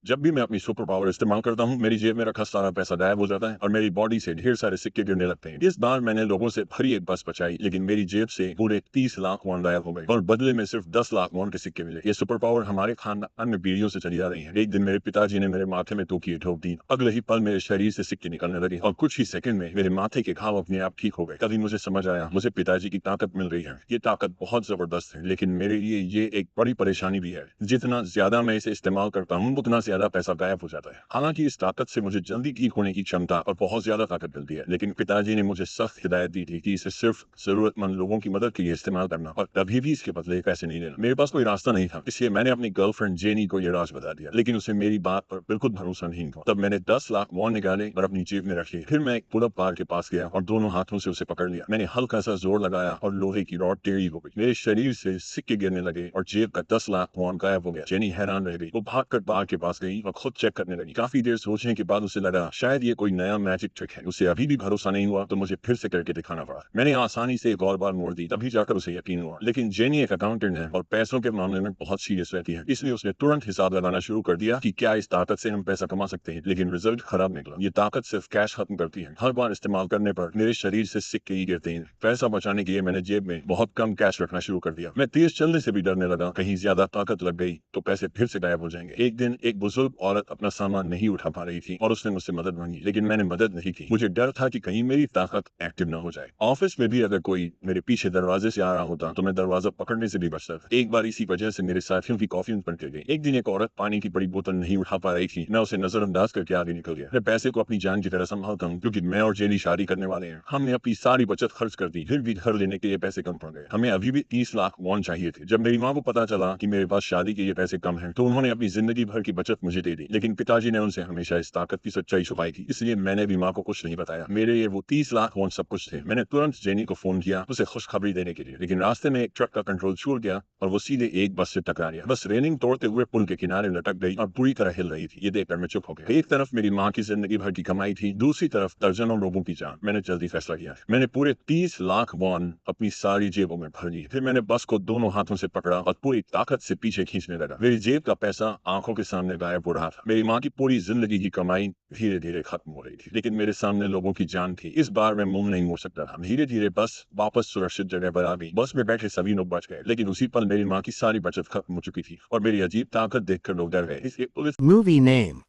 जब भी मैं अपनी सुपर पावर इस्तेमाल करता हूँ, मेरी जेब में रखा सारा पैसा गायब हो जाता है और मेरी बॉडी से ढेर सारे सिक्के गिरने लगते हैं। इस बार मैंने लोगों से भरी एक बस बचाई, लेकिन मेरी जेब से पूरे 30 लाख वॉन गायब हो गए और बदले में सिर्फ 10 लाख वॉन के सिक्के मिले। ये सुपर पावर हमारे खानदान में पीढ़ियों से चली आ रही है। एक दिन मेरे पिताजी ने मेरे माथे में तोखी ठोक दी, अगले ही पल मेरे शरीर से सिक्के निकलने लगे और कुछ ही सेकंड में मेरे माथे के घाव अपने आप ठीक हो गए। तभी मुझे समझ आया, मुझे पिताजी की ताकत मिल रही है। ये ताकत बहुत जबरदस्त है, लेकिन मेरे लिए ये एक बड़ी परेशानी भी है। जितना ज्यादा मैं इसे इस्तेमाल करता हूँ, उतना ज्यादा पैसा गायब हो जाता है। हालांकि इस ताकत से मुझे जल्दी ठीक होने की क्षमता और बहुत ज्यादा ताकत मिलती है, लेकिन पिताजी ने मुझे सख्त हिदायत दी थी कि इसे सिर्फ जरूरतमंद लोगों की मदद के लिए इस्तेमाल करना और कभी भी इसके बदले पैसे नहीं लेना। मेरे पास कोई रास्ता नहीं था, इसलिए मैंने अपनी गर्लफ्रेंड जेनी को यह राज बता दिया, लेकिन उसे मेरी बात पर बिल्कुल भरोसा नहीं हुआ। तब मैंने 10 लाख वॉन निकाले और अपनी जेब में रखे। फिर मैं एक पुल-अप बार के पास गया और दोनों हाथों से उसे पकड़ लिया। मैंने हल्का सा जोर लगाया और लोहे की रॉड टेढ़ी हो गई। मेरे शरीर से सिक्के गिरने लगे और जेब का 10 लाख वॉन गायब हो गया। जेनी हैरान रह गई। वो भागकर बार के पास गई और खुद चेक करने लगी। काफी देर सोचने के बाद उसे लगा शायद ये कोई नया मैजिक ट्रिक है। उसे अभी भी भरोसा नहीं हुआ, तो मुझे फिर से करके दिखाना पड़ा। मैंने आसानी से एक और बार मोड़ दी, तभी जाकर उसे यकीन हुआ। लेकिन जेनी एक अकाउंटेंट है और पैसों के मामले में बहुत सीरियस रहती है, इसलिए उसने तुरंत हिसाब लगाना शुरू कर दिया कि क्या इस ताकत से हम पैसा कमा सकते हैं। लेकिन रिजल्ट खराब निकला। ये ताकत सिर्फ कैश खत्म करती है। हर बार इस्तेमाल करने पर मेरे शरीर से सिक्के ही गिरते हैं। पैसा बचाने के लिए मैंने जेब में बहुत कम कैश रखना शुरू कर दिया। मैं तेज चलने से भी डरने लगा, कहीं ज्यादा ताकत लग गई तो पैसे फिर से गायब हो जाएंगे। एक दिन एक बुजुर्ग औरत अपना सामान नहीं उठा पा रही थी और उसने मुझसे मदद मांगी, लेकिन मैंने मदद नहीं की। मुझे डर था कि कहीं मेरी ताकत एक्टिव न हो जाए। ऑफिस में भी अगर कोई मेरे पीछे दरवाजे से आ रहा होता तो मैं दरवाजा पकड़ने से भी बचता था। एक बार इसी वजह से मेरे साथियों की कॉफी बंद कर गई। एक दिन एक औरत पानी की बड़ी बोतल नहीं उठा पा रही थी। मैं उसे नजरअंदाज करके आगे निकल गया। मैं पैसे को अपनी जान की तरह संभालता हूँ, क्योंकि मैं और जेनी शादी करने वाले हैं। हमने अपनी सारी बचत खर्च कर दी, फिर भी घर लेने के लिए पैसे कम पड़ गए। हमें अभी भी 30 लाख वॉन चाहिए थे। जब मेरी माँ को पता चला कि मेरे पास शादी के लिए पैसे कम हैं, तो उन्होंने अपनी जिंदगी भर की बचत मुझे दे दी। लेकिन पिताजी ने उनसे हमेशा इस ताकत की सच्चाई छुपाई थी, इसलिए मैंने भी माँ को कुछ नहीं बताया। मेरे लिए वो 30 लाख वॉन सब कुछ थे। मैंने तुरंत जेनी को फोन किया उसे खुशखबरी देने के लिए, लेकिन रास्ते में एक ट्रक का कंट्रोल छूट गया और वो सीधे एक बस से टकरा गया। बस रेलिंग तोड़ते हुए पुल के किनारे लटक गई और पूरी तरह हिल रही थी। ये देखकर मैं चुप हो गया। एक तरफ मेरी माँ की जिंदगी भर की कमाई थी, दूसरी तरफ दर्जनों लोगों की जान। मैंने जल्दी फैसला किया। मैंने पूरे 30 लाख वॉन अपनी सारी जेबों में भर ली। फिर मैंने बस को दोनों हाथों से पकड़ा और पूरी ताकत से पीछे खींचने लगा। मेरी जेब का पैसा आंखों के सामने गायब हो रहा था। मेरी माँ की पूरी जिंदगी की कमाई धीरे धीरे खत्म हो रही थी, लेकिन मेरे सामने लोगों की जान थी। इस बार मैं मुंह नहीं मोड़ सकता था। धीरे धीरे बस वापस सुरक्षित जगह पर आ गई। बस में बैठे सभी लोग बच गए, लेकिन उसी पल मेरी माँ की सारी बचत खत्म हो चुकी थी और मेरी अजीब ताकत देखकर लोग डर गए। इसलिए पुलिस Movie name.